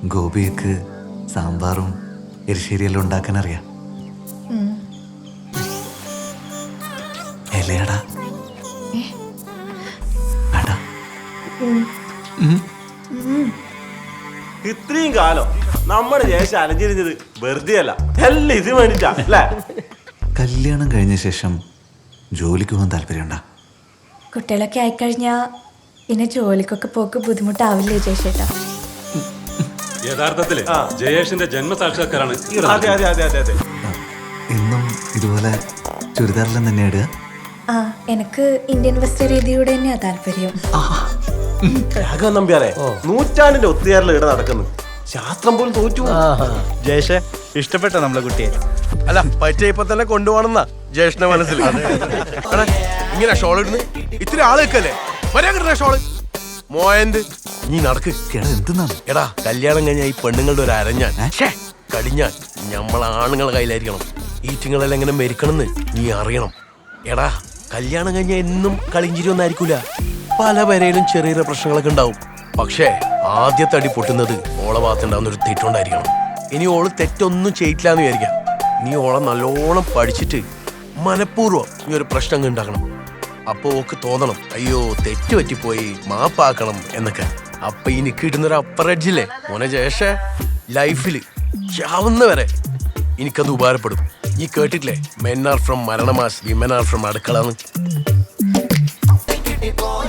ഗോപിക്ക് സാമ്പാറും എരിശ്ശേരിയെല്ലാം ഉണ്ടാക്കാൻ അറിയാം. എലയടാ വേണ്ട. ഇത്രയും കാലം നമ്മുടെ ശേഷം അലഞ്ഞിരിഞ്ഞത് വെറുതെ അല്ല, എല്ലാം ഇത് വേണ്ടിട്ടാ അല്ലേ? കല്യാണം കഴിഞ്ഞ ശേഷം ജോലിക്ക് പോകാൻ താല്പര്യമുണ്ടാ? കുട്ടികളൊക്കെ ആയിക്കഴിഞ്ഞാ പിന്നെ ജോലിക്കൊക്കെ പോക്ക് ബുദ്ധിമുട്ടാവില്ലേ ജയശേട്ടാ? യഥാർത്ഥത്തില് ജയേഷിന്റെ ജന്മസാക്ഷാത്കാരാണ്. അതെ അതെ അതെ അതെ അതെ. ഇന്നും ഇതുപോലെ ചുരിദാറെല്ലാം തന്നെ ഇടുക? ആ, എനിക്ക് ഇന്ത്യൻ വസ്ത്രരീതിയുടെ തന്നെയാ താല്പര്യം. രാഘവൻ നമ്പ്യാരെ നൂറ്റാണ്ടിന്റെ ഒത്തുചേരൽ ഇവിടെ നടക്കുന്നു. ശാസ്ത്രം പോലും തോറ്റു. ജയേഷെ ഇഷ്ടപ്പെട്ട നമ്മളെ കുട്ടിയെ? അല്ല പറ്റിയ ഇപ്പൊ തന്നെ കൊണ്ടുപോകണമെന്നാ ജയേഷിന്റെ മനസ്സിൽ. ഇങ്ങനെ ഷോൾ ഇടുന്നു ഇത്തിരി ആള് വെക്കല്ലേ വരാൻ കിട്ടുന്ന ഷോള് മോയന്റ് നീ നടക്ക്. എന്തെന്നാണ്? എടാ കല്യാണം കഴിഞ്ഞാൽ ഈ പെണ്ണുങ്ങളുടെ ഒരു അരഞ്ഞാൻ കടിഞ്ഞാൻ നമ്മളെ ആണുങ്ങളെ കയ്യിലായിരിക്കണം. ഈറ്റിങ്ങളെല്ലാം എങ്ങനെ മരിക്കണമെന്ന് നീ അറിയണം. എടാ കല്യാണം കഴിഞ്ഞാൽ എന്നും കളിഞ്ചിരി ഒന്നായിരിക്കൂല. പല പേരയിലും ചെറിയ ചെറിയ പ്രശ്നങ്ങളൊക്കെ ഉണ്ടാവും. പക്ഷേ ആദ്യത്തെ അടി പൊട്ടുന്നത് ഓളെ ഭാഗത്തുണ്ടാവുന്ന ഒരു തെറ്റുണ്ടായിരിക്കണം. ഇനി ഓള് തെറ്റൊന്നും ചെയ്യിട്ടില്ല എന്ന് വിചാരിക്കാം. നീ ഓളെ നല്ലോണം പഠിച്ചിട്ട് മനഃപൂർവ്വം നീ ഒരു പ്രശ്നം ഉണ്ടാക്കണം. അപ്പൊ ഓക്ക് തോന്നണം അയ്യോ തെറ്റ് പറ്റിപ്പോയി മാപ്പാക്കണം എന്നൊക്കെ. അപ്പൊ ഈ നിക്കിടുന്നൊരു അപ്പർ എഡ്ജില്ലേ മോനെ ജയേഷ, ലൈഫില് ചാവുന്നവരെ എനിക്കത് ഉപകാരപ്പെടും. നീ കേട്ടിട്ടില്ലേ മെൻ ആർ ഫ്രം മരണമാസ് വിമൻ ആർ ഫ്രം അടുക്കളന്ന്?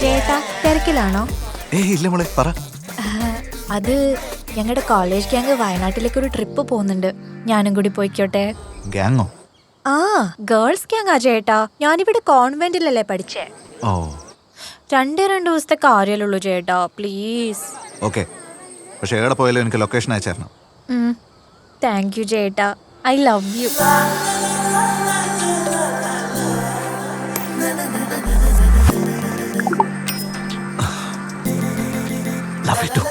ജയേട്ടാ തിരക്കിലാണോ? ഇല്ല മോളെ പറ. അത് ഞങ്ങളുടെ കോളേജ് ഗ്യാങ് വയനാട്ടിലേക്ക് ഒരു ട്രിപ്പ് പോകുന്നുണ്ട്. ഞാനും കൂടി പോയിക്കോട്ടെ? ഗ്യാങ്ങോ? ആ, ഗേൾസ് ഗ്യാങ് ആ ചേട്ടാ. ഞാനിവിടെ കോൺവെന്റിലല്ലേ പഠിച്ചേ. ഓ, 2 ദിവസത്തെ കാര്യമുള്ളൂ ചേട്ടാ, പ്ലീസ്. ഓക്കെ. പക്ഷെ എവിടെ പോയാലും എനിക്ക് ലൊക്കേഷൻ അയച്ചു തരണം. താങ്ക് യു ചേട്ടാ, I love you. Love you too.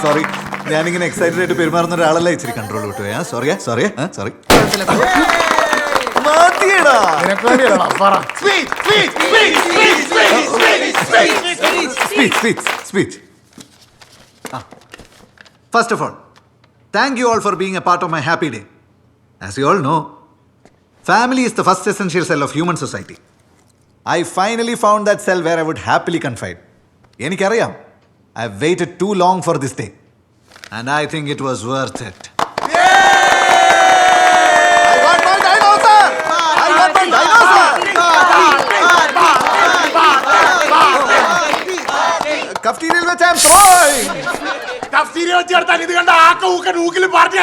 Sorry, ഞാനിങ്ങനെ എക്സൈറ്റഡ് ആയിട്ട് പെരുമാറുന്ന ഒരാളല്ല. ഇച്ചിരി കൺട്രോൾ കിട്ടുക. സോറിയാ sorry sorry. First of all, thank you all for being a part of my happy day. As you all know, family is the first essential cell of human society. I finally found that cell where I would happily confide. എനിക്കറിയാം, I've waited too long for this day, and I think it was worth it. I got my dinosaur! I got my dinosaur! Cafeteria which I'm throwing! Cafeteria which you're throwing, this is a party.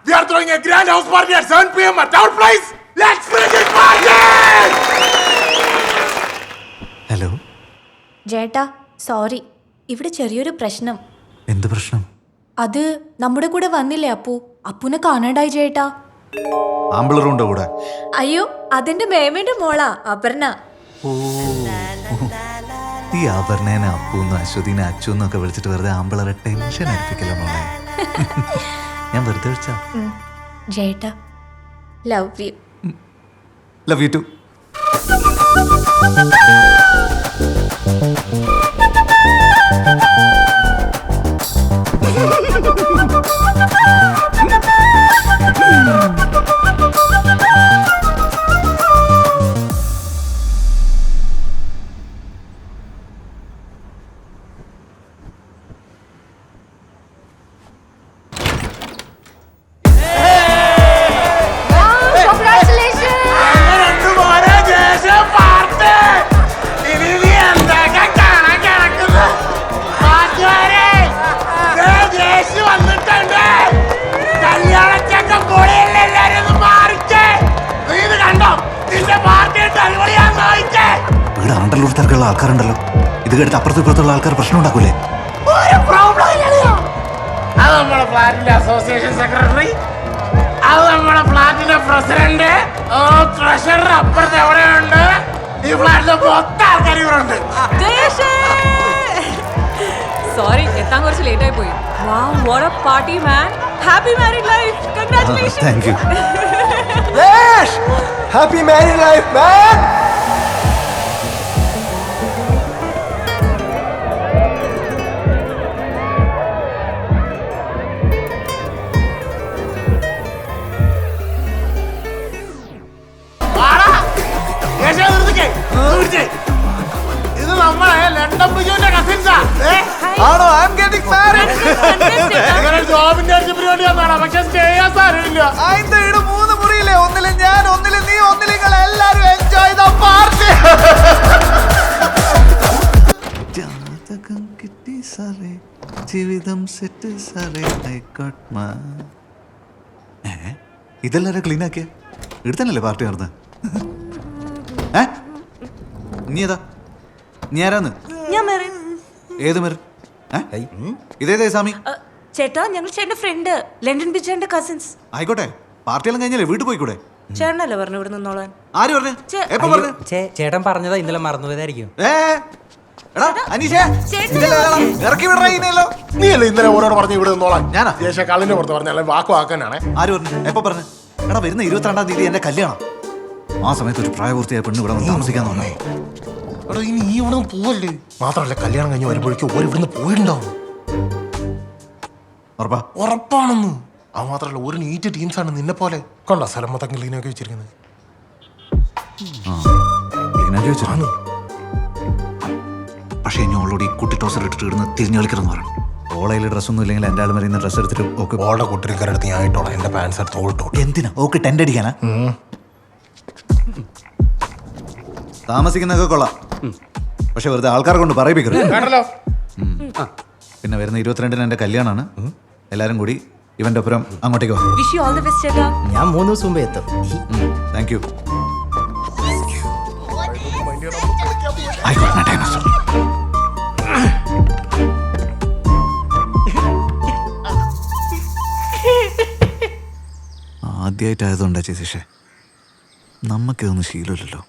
We are throwing a grand house party at 7 p.m. at our place. Let's finish this party! Hello ചേട്ടാ sorry, ഇവിടെ ചെറിയൊരു പ്രശ്നം. എന്ത് പ്രശ്നം? അത് നമ്മുടെ കൂടെ വന്നില്ലേ അപ്പുനെ കാണാണ്ടായി ചേട്ടാ. ആമ്പിളറുണ്ടോ കൂടെ? അയ്യോ, അതെന്റെ മേമയുടെ മോളാ അപർണ. ഓ, ഈ ആഭരണേനെ അപ്പൂന്നും അശ്വതിനെ അച്ചുന്നും ഒക്കെ വിളിച്ചിട്ട് വെറുതെ ആമ്പിളറെ ടെൻഷൻ അടിപ്പിക്കല മോളെ. ഞാൻ വെറുതെ വിളിച്ചാ. ചേട്ടാ love you. Love you too. ഇവിടെ ആണ്ടല്ലൂർക്കാർക്കുള്ള ആൾക്കാരുണ്ടല്ലോ. ഇത് കേട്ടിട്ട് അപ്പുറത്തും ഇപ്പുറത്തുള്ള ആൾക്കാർ പ്രശ്നം ഉണ്ടാക്കൂലേ? അത് നമ്മുടെ ഫ്ലാറ്റിന്റെ അസോസിയേഷൻ സെക്രട്ടറി, അത് നമ്മുടെ ഫ്ലാറ്റിന്റെ പ്രസിഡന്റ്, ട്രഷറർ അപ്പുറത്ത് എവിടെയുണ്ട്. ഈ ഫ്ലാറ്റിലെ മൊത്തം ആൾക്കാർ ഇവിടെ ഉണ്ട്. സോറി, എത്താൻ കുറച്ച് ലേറ്റ് ആയി പോയി. Wow, what a party, man. Happy married life. Congratulations. Thank you. Happy married life man. ആടാ, യേശു നിർത്തിക്കേ, നിർത്തിക്കേ. ഇത് നമ്മളെ ലണ്ടൻ ബിജുവിന്റെ കസിൻസാ. ആണോ? I am getting married. ഇങ്ങനെ ജോബിന്റെ അടിച്ച പരിപാടിയാന്നാണ്, പക്ഷെ സ്റ്റേ ചെയ്യാൻ സാരമില്ല. അതിന്റെ ഈട് 3 മുറിയില്ലേ, ഒന്നില് ഞാൻ, ഒന്നില് നീ, ഒന്നില് നിങ്ങൾ എല്ലാരും എൻജോയ് ദ പാർട്ടി. ജാതകം കിട്ടി സാറേ, ജീവിതം സെറ്റ് സാറേ, ഐ ഗോട്ട് മൈ. ഇതെല്ലാരും ക്ലീൻ ആക്കിയ ഇടുത്തന്നല്ലേ പാർട്ടി നടന്ന്? നീ ഏതാ? നീ ആരാന്ന്? ഞാൻ മെറിൻ. ഏത് മെറിൻ? ഇതേതേ സ്വാമി? ചേട്ടാ ഞങ്ങൾ ചേട്ടന്റെ ഫ്രണ്ട് ലണ്ടൻ ബിജുവിന്റെ കസിൻസ്. ആയിക്കോട്ടെ, പാർട്ടിയെല്ലാം കഴിഞ്ഞല്ലേ വീട്ടിൽ പോയിക്കൂടെ? ചേട്ടനല്ലേ പറഞ്ഞു ഇവിടെ നിന്നോളാൻ? ആര് പറഞ്ഞു? എപ്പോ പറഞ്ഞു? ചേട്ടൻ പറഞ്ഞതാ, ഇന്നലെ മറന്നുപോയതായിരിക്കും. എടാ അനീഷേ, ഇറക്കി വിടറ ഇതിനെയല്ലോ. നീയല്ലേ ഇന്നലെ ഓരോട് പറഞ്ഞു ഇവിടെ നിന്നോളാൻ? ഞാനാ? യേശു കള്ളിന്റെ പുറത്ത് പറഞ്ഞാൽ വാക്കു ആക്കാനാണ്. ആര് പറഞ്ഞു? എപ്പോ പറഞ്ഞു? എടാ വരുന്ന 22-ാം തീയതി എന്റെ കല്യാണം. ആ സമയത്ത് ഒരു പ്രായപൂർത്തിയായ പെണ്ണ് ഇവിടെ വന്ന് താമസിക്കാന്ന് പറഞ്ഞു. എടാ ഇനി ഈ ഇവിടെ നിന്ന് പോവല്ലേ? മാത്രമല്ല കല്യാണം കഴിഞ്ഞ് വരുമ്പോഴേക്കും ഓരോ ഇവിടുന്ന് പോയിട്ടുണ്ടാവും. ഉറപ്പാ? ഉറപ്പാണെന്ന്. അത് മാത്രമല്ല ഒരു നീറ്റ് ടീംസാണ് നിന്നെ പോലെ. കണ്ട സ്ഥലം മൊത്തം ക്ലീനൊക്കെ വെച്ചിരിക്കുന്നത്. പക്ഷേ ഇനി ഓൾറെഡി കുട്ടി ടോസർ ഇട്ടിട്ട് ഇടുന്ന തിരിഞ്ഞു കളിക്കണമെന്ന് പറഞ്ഞു. ഓളയിൽ ഡ്രസ്സൊന്നും ഇല്ലെങ്കിൽ എൻ്റെ ആൾ മറിയുന്ന ഡ്രസ്സ് എടുത്തിട്ട് ഓക്കെ ഓളുടെ കുട്ടിരിക്കരടുത്ത് ഞാൻ ഇട്ടോളാം. എന്റെ പാൻസ് എടുത്ത് ഓൾട്ടോ. എന്തിനാ? Okay tent അടിക്കാനാ? താമസിക്കുന്നതൊക്കെ കൊള്ളാം, പക്ഷെ വെറുതെ ആൾക്കാരെ കൊണ്ട് പറയിപ്പിക്കരുത്. പിന്നെ വരുന്ന 22-ന് എൻ്റെ കല്യാണമാണ്. എല്ലാരും കൂടി ഇവന്റെ ഒപ്പം അങ്ങോട്ടേക്ക് വാ. Wish you all the best ചേട്ടാ. ഞാൻ 3 ദിവസം മുമ്പേ എത്തും. Thank you. ആയിക്കോട്ടെ ഡൈനോസർ. ആദ്യമായിട്ടായതുകൊണ്ടാ ചേച്ചി, നമുക്കിതൊന്നും ശീലമില്ലല്ലോ.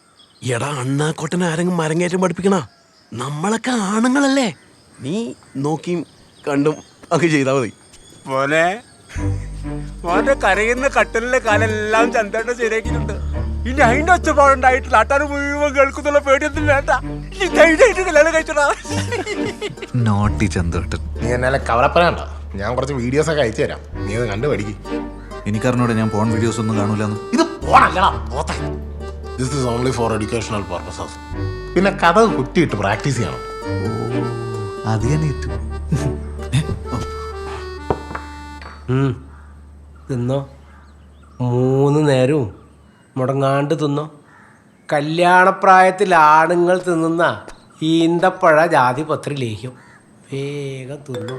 എടാ അണ്ണാക്കോട്ടനെ ആരെങ്കിലും മരങ്ങേറ്റം പഠിപ്പിക്കണ? നമ്മളൊക്കെ ആണുങ്ങളല്ലേ. നീ നോക്കിയും കണ്ടും ഒക്കെ ചെയ്താൽ മതി. മോനെ മോന്റെ കരയുന്ന കട്ടലിലെ കാലെല്ലാം ചന്തേട്ട ശരിയാക്കിയിട്ടുണ്ട്. ഇനി അതിന്റെ ഒച്ചപ്പാടുണ്ടായിട്ടില്ല. ആട്ടാറ് മുഴുവൻ കേൾക്കുന്നുള്ള പേടിയൊന്നും വേണ്ട. നീ ധൈര്യമായിട്ട് കല്യാണം കഴിച്ചടാ. നോട്ടി ചന്തോട്ടൻ. നീ എന്നാലും കവലപ്പനുണ്ടോ? ഞാൻ കുറച്ച് വീഡിയോസ് ഒക്കെ അയച്ചു തരാം, നീ അത് കണ്ടു പഠിക്ക്. എനിക്കറിഞ്ഞൂടെ ഞാൻ പോൺ വീഡിയോസ് ഒന്നും കാണൂലെന്ന്. ഇത് പോണല്ലടാ പോത്തെ. This is only for educational purposes. പിന്നെ കഥ കുറ്റിയിട്ട് പ്രാക്ടീസ് ചെയ്യണം. അത് തന്നെ ഇട്ടു. തിന്നോ, 3 നേരവും മുടങ്ങാണ്ട് തിന്നോ. കല്യാണപ്രായത്തിൽ ആണുങ്ങൾ തിന്നുന്ന ഈന്തപ്പഴ ജാതിപത്രി ലേഹ്യം വേഗം തിന്നോ.